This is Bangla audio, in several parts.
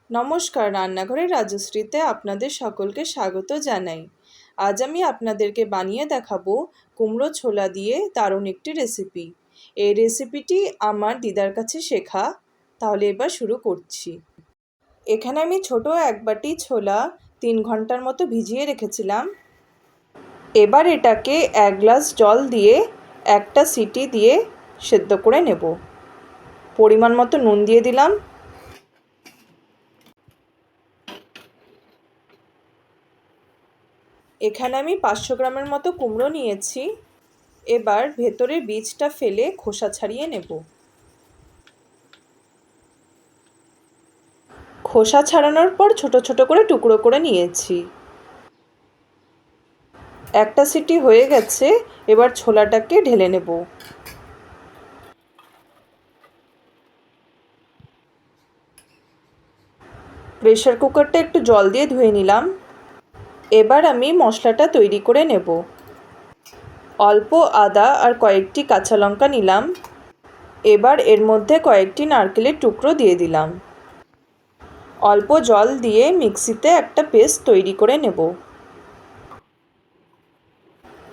নমস্কার, রান্নাঘরের রাজশ্রীতে আপনাদের সকলকে স্বাগত জানাই। আজ আমি আপনাদেরকে বানিয়ে দেখাবো কুমড়ো ছোলা দিয়ে দারুণ একটি রেসিপি। এই রেসিপিটি আমার দিদার কাছে শেখা। তাহলে এবার শুরু করছি। এখানে আমি ছোট এক বাটি ছোলা 3 ঘন্টার মতো ভিজিয়ে রেখেছিলাম। এবার এটাকে 1 গ্লাস জল দিয়ে একটা সিটি দিয়ে সেদ্ধ করে নেব। পরিমাণ মতো নুন দিয়ে দিলাম। এখানে আমি 500 গ্রামের মতো কুমড়ো নিয়েছি। এবার ভেতরের বীজটা ফেলে খোসা ছাড়িয়ে নেব। খোসা ছাড়ানোর পর ছোট ছোট করে টুকরো করে নিয়েছি। একটা সিটি হয়ে গেছে, এবার ছোলাটাকে ঢেলে নেব। প্রেসার কুকারটা একটু জল দিয়ে ধুয়ে নিলাম। এবার আমি মশলাটা তৈরি করে নেব। অল্প আদা আর কয়েকটি কাঁচা লঙ্কা নিলাম। এবার এর মধ্যে কয়েকটি নারকেলের টুকরো দিয়ে দিলাম। অল্প জল দিয়ে মিক্সিতে একটা পেস্ট তৈরি করে নেব।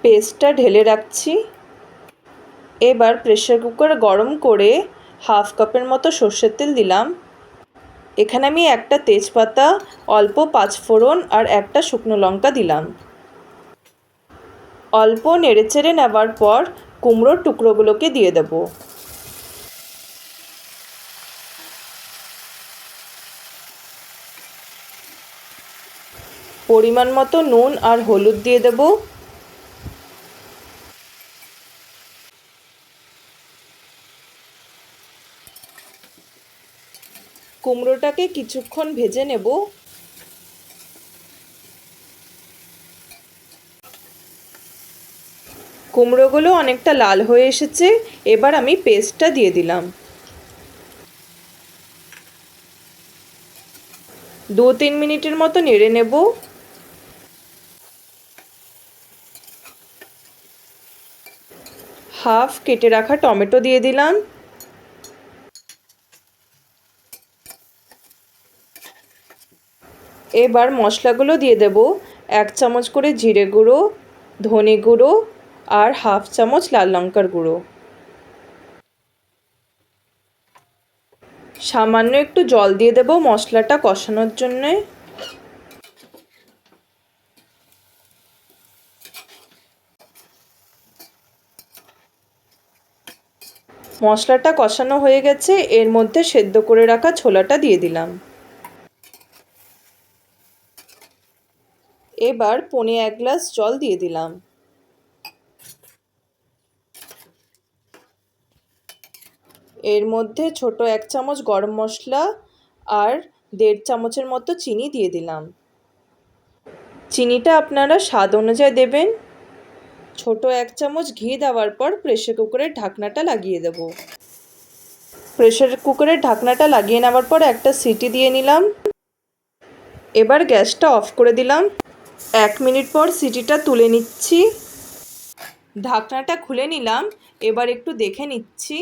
পেস্টটা ঢেলে রাখছি। এবার প্রেসার কুকার গরম করে 1/2 কাপের মতো সর্ষের তেল দিলাম। এখানে আমি একটা তেজপাতা, অল্প 5 ফোড়ন আর একটা শুকনো লঙ্কা দিলাম। অল্প নেড়েচেড়ে নেবার পর কুমড়োর টুকরোগুলোকে দিয়ে দেব। পরিমাণ মতো নুন আর হলুদ দিয়ে দেব। কুমড়োটাকে কিছুক্ষণ ভেজে নেব। কুমড়োগুলো অনেকটা লাল হয়ে এসেছে। এবার আমি পেস্টটা দিয়ে দিলাম। 2-3 মিনিটের মতো নেড়ে নেব। হাফ কেটে রাখা টমেটো দিয়ে দিলাম। এবার মশলাগুলো দিয়ে দেব। 1 চামচ করে জিরে গুঁড়ো, ধনে গুঁড়ো আর 1/2 চামচ লাল লঙ্কার গুঁড়ো। সামান্য একটু জল দিয়ে দেব মশলাটা কষানোর জন্যে। মশলাটা কষানো হয়ে গেছে, এর মধ্যে সেদ্ধ করে রাখা ছোলাটা দিয়ে দিলাম। এবার 1.25 গ্লাস জল দিয়ে দিলাম। এর মধ্যে ছোট 1 চামচ গরম মশলা আর 1.5 চামচের মতো চিনি দিয়ে দিলাম। চিনিটা আপনারা স্বাদ অনুযায়ী দেবেন। ছোট 1 চামচ ঘি দেওয়ার পর প্রেসার কুকারের ঢাকনাটা লাগিয়ে দেব। প্রেসার কুকারের ঢাকনাটা লাগিয়ে নেওয়ার পর একটা সিটি দিয়ে নিলাম। এবার গ্যাসটা অফ করে দিলাম। 1 মিনিট পর সিটিটা তুলে নিচ্ছি। ঢাকনাটা খুলে নিলাম। এবার একটু দেখে নিচ্ছি।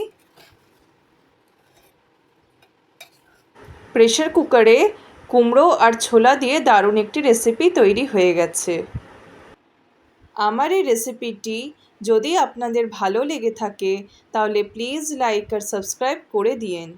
প্রেসার কুকারে কুমড়ো আর ছোলা দিয়ে দারুণ একটি রেসিপি তৈরি হয়ে গেছে। আমার এই রেসিপিটি যদি আপনাদের ভালো লেগে থাকে তাহলে প্লিজ লাইক আর সাবস্ক্রাইব করে দিয়েন।